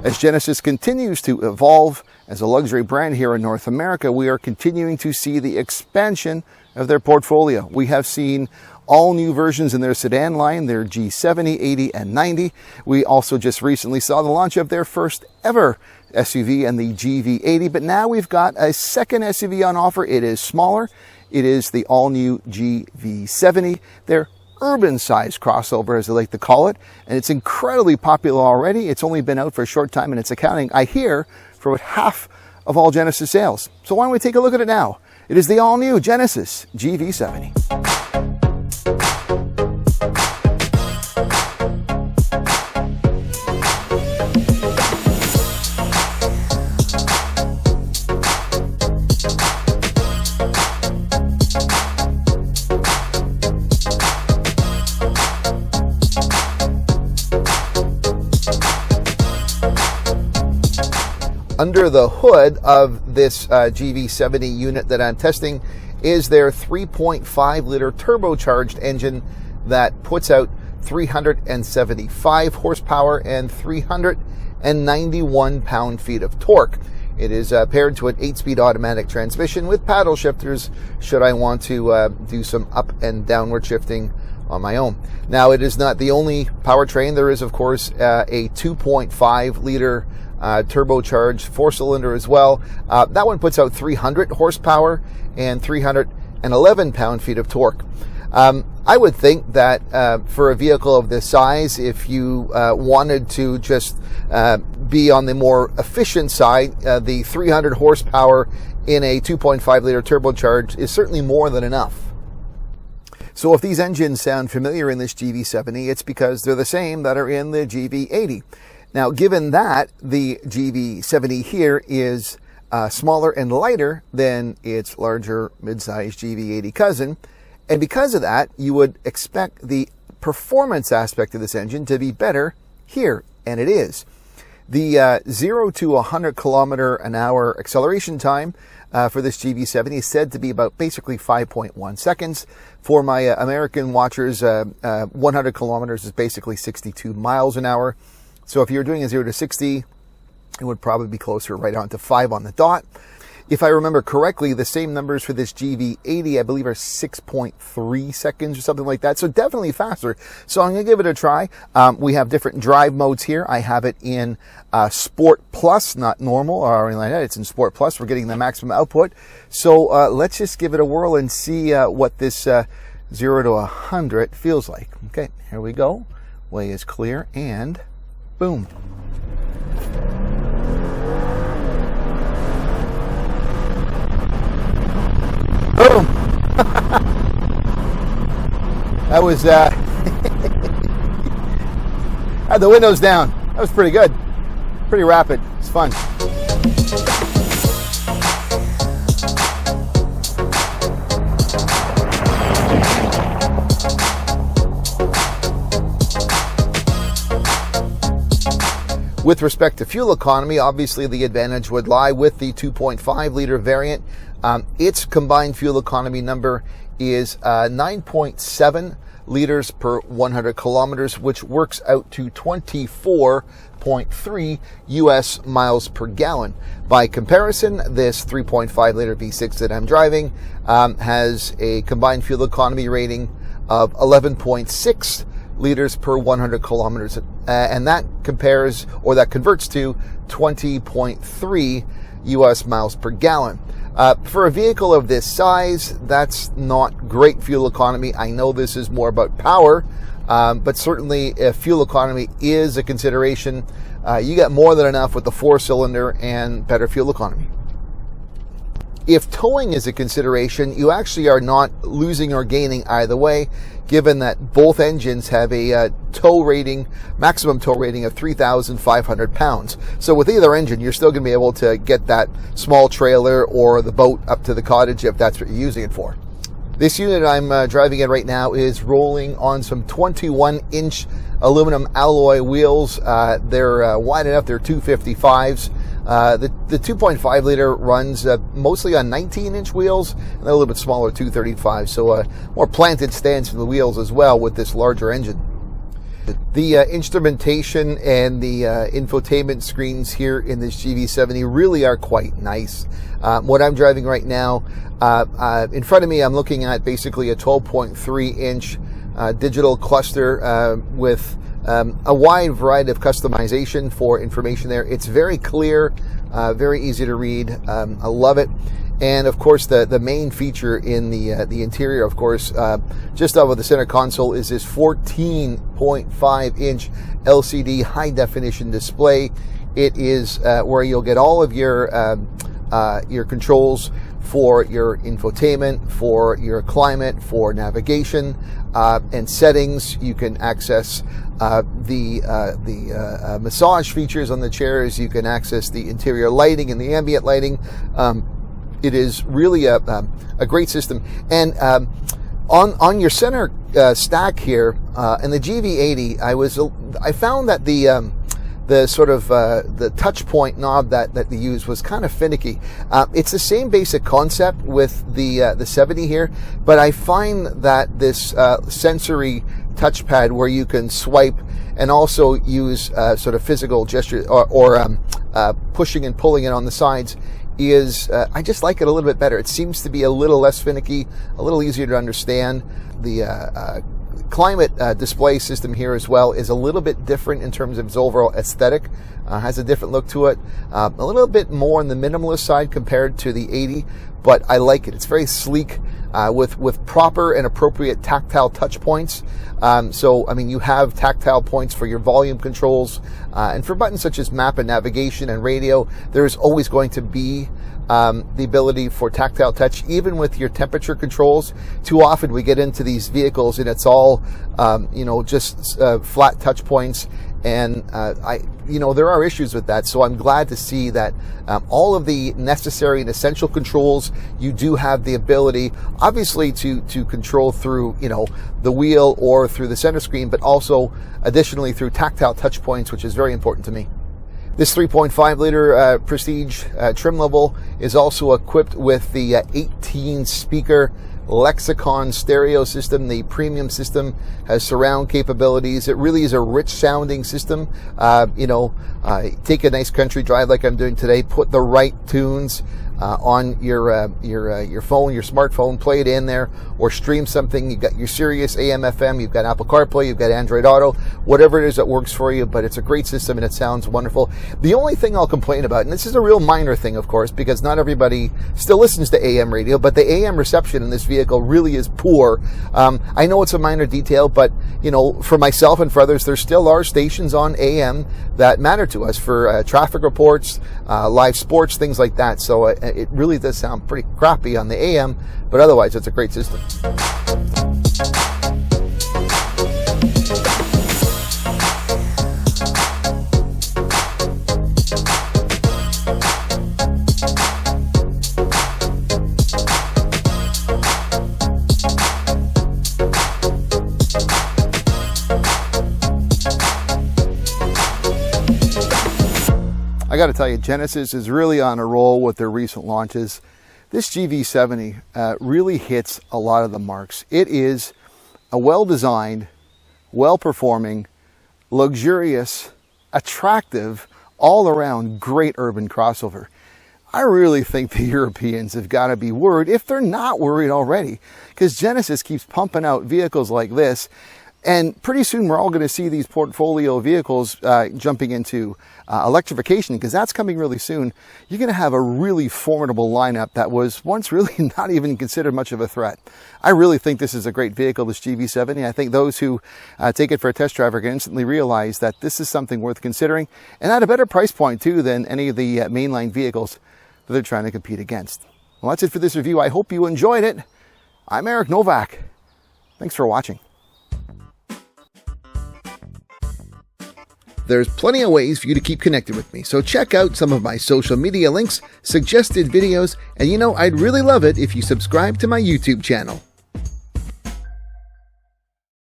As Genesis continues to evolve as a luxury brand here in North America, we are continuing to see the expansion of their portfolio. We have seen all new versions in their sedan line, their G70, 80, and 90. We also just recently saw the launch of their first ever SUV and the GV80, but now we've got a second SUV on offer. It is smaller. It is the all-new GV70. Their urban size crossover, as they like to call it, and it's incredibly popular already. It's only been out for a short time, and it's accounting, I hear, for about half of all Genesis sales. So why don't we take a look at it now? It is the all-new Genesis GV70. Under the hood of this GV70 unit that I'm testing is their 3.5 liter turbocharged engine that puts out 375 horsepower and 391 pound-feet of torque. It is paired to an 8-speed automatic transmission with paddle shifters should I want to do some up and downward shifting on my own. Now, it is not the only powertrain. There is, of course, a 2.5 liter turbocharged 4-cylinder as well. That one puts out 300 horsepower and 311 pound-feet of torque. I would think that for a vehicle of this size, if you wanted to just be on the more efficient side, the 300 horsepower in a 2.5 liter turbocharged is certainly more than enough. So if these engines sound familiar in this GV70, it's because they're the same that are in the GV80. Now, given that the GV70 here is smaller and lighter than its larger mid-sized GV80 cousin, and because of that, you would expect the performance aspect of this engine to be better here, and it is. The 0 to 100 kilometer an hour acceleration time for this GV70 is said to be about basically 5.1 seconds. For my American watchers, 100 kilometers is basically 62 miles an hour. So if you're doing a 0 to 60, it would probably be closer right on to 5 on the dot. If I remember correctly, the same numbers for this GV80, I believe, are 6.3 seconds or something like that. So definitely faster. So I'm going to give it a try. We have different drive modes here. I have it in Sport Plus, not normal or anything like that. It's in Sport Plus. We're getting the maximum output. So let's just give it a whirl and see what this 0 to 100 feels like. Okay, here we go. Way is clear, and boom. Boom. That was, had the windows down. That was pretty good. Pretty rapid. It's fun. With respect to fuel economy, obviously the advantage would lie with the 2.5 liter variant. Its combined fuel economy number is 9.7 liters per 100 kilometers, which works out to 24.3 US miles per gallon. By comparison, this 3.5 liter V6 that I'm driving has a combined fuel economy rating of 11.6 liters per 100 kilometers, and that converts to 20.3 US miles per gallon. For a vehicle of this size, that's not great fuel economy. I know this is more about power, but certainly if fuel economy is a consideration, you get more than enough with the 4-cylinder and better fuel economy. If towing is a consideration, you actually are not losing or gaining either way, given that both engines have a maximum tow rating of 3,500 pounds. So with either engine, you're still going to be able to get that small trailer or the boat up to the cottage if that's what you're using it for. This unit I'm driving in right now is rolling on some 21-inch aluminum alloy wheels. They're wide enough. They're 255s. The 2.5 liter runs mostly on 19-inch wheels, and a little bit smaller 235. So more planted stance in the wheels as well with this larger engine. The instrumentation and the infotainment screens here in this GV70 really are quite nice. What I'm driving right now, in front of me, I'm looking at basically a 12.3 inch digital cluster with a wide variety of customization for information there. It's very clear, very easy to read. I love it. And of course, the main feature in the interior, of course, just over the center console, is this 14.5 inch LCD high definition display. It is where you'll get all of your controls for your infotainment, for your climate, for navigation, and settings. You can access the massage features on the chairs. You can access the interior lighting and the ambient lighting. It is really a great system. And on your center stack here in the GV80, I found that the sort of the touch point knob that they use was kind of finicky. It's the same basic concept with the 70 here, but I find that this sensory touchpad where you can swipe and also use sort of physical gesture or pushing and pulling it on the sides is I just like it a little bit better. It seems to be a little less finicky, a little easier to understand. The climate display system here as well is a little bit different in terms of its overall aesthetic. Has a different look to it. A little bit more on the minimalist side compared to the 80, but I like it. It's very sleek with proper and appropriate tactile touch points. So, I mean, you have tactile points for your volume controls and for buttons such as map and navigation and radio. There's always going to be the ability for tactile touch, even with your temperature controls. Too often we get into these vehicles and it's all, just flat touch points. And there are issues with that. So I'm glad to see that all of the necessary and essential controls, you do have the ability, obviously, to control through, the wheel or through the center screen, but also additionally through tactile touch points, which is very important to me. This 3.5 liter Prestige trim level is also equipped with the 18 speaker Lexicon stereo system. The premium system has surround capabilities. It really is a rich sounding system. Take a nice country drive like I'm doing today, put the right tunes on your phone, your smartphone, play it in there, or stream something. You've got your Sirius AM FM, you've got Apple CarPlay, you've got Android Auto, whatever it is that works for you, but it's a great system and it sounds wonderful. The only thing I'll complain about, and this is a real minor thing, of course, because not everybody still listens to AM radio, but the AM reception in this vehicle really is poor. I know it's a minor detail, but for myself and for others, there still are stations on AM that matter to us for traffic reports, live sports, things like that. So it really does sound pretty crappy on the AM, but otherwise it's a great system. I got to tell you, Genesis is really on a roll with their recent launches. This GV70 really hits a lot of the marks. It is a well-designed, well-performing, luxurious, attractive, all-around great urban crossover. I really think the Europeans have got to be worried, if they're not worried already, because Genesis keeps pumping out vehicles like this. And pretty soon we're all going to see these portfolio vehicles jumping into electrification, because that's coming really soon. You're going to have a really formidable lineup that was once really not even considered much of a threat. I really think this is a great vehicle, this GV70. I think those who take it for a test drive are going to instantly realize that this is something worth considering, and at a better price point too than any of the mainline vehicles that they're trying to compete against. Well, that's it for this review. I hope you enjoyed it. I'm Eric Novak. Thanks for watching. There's plenty of ways for you to keep connected with me, so check out some of my social media links, suggested videos, and I'd really love it if you subscribe to my YouTube channel.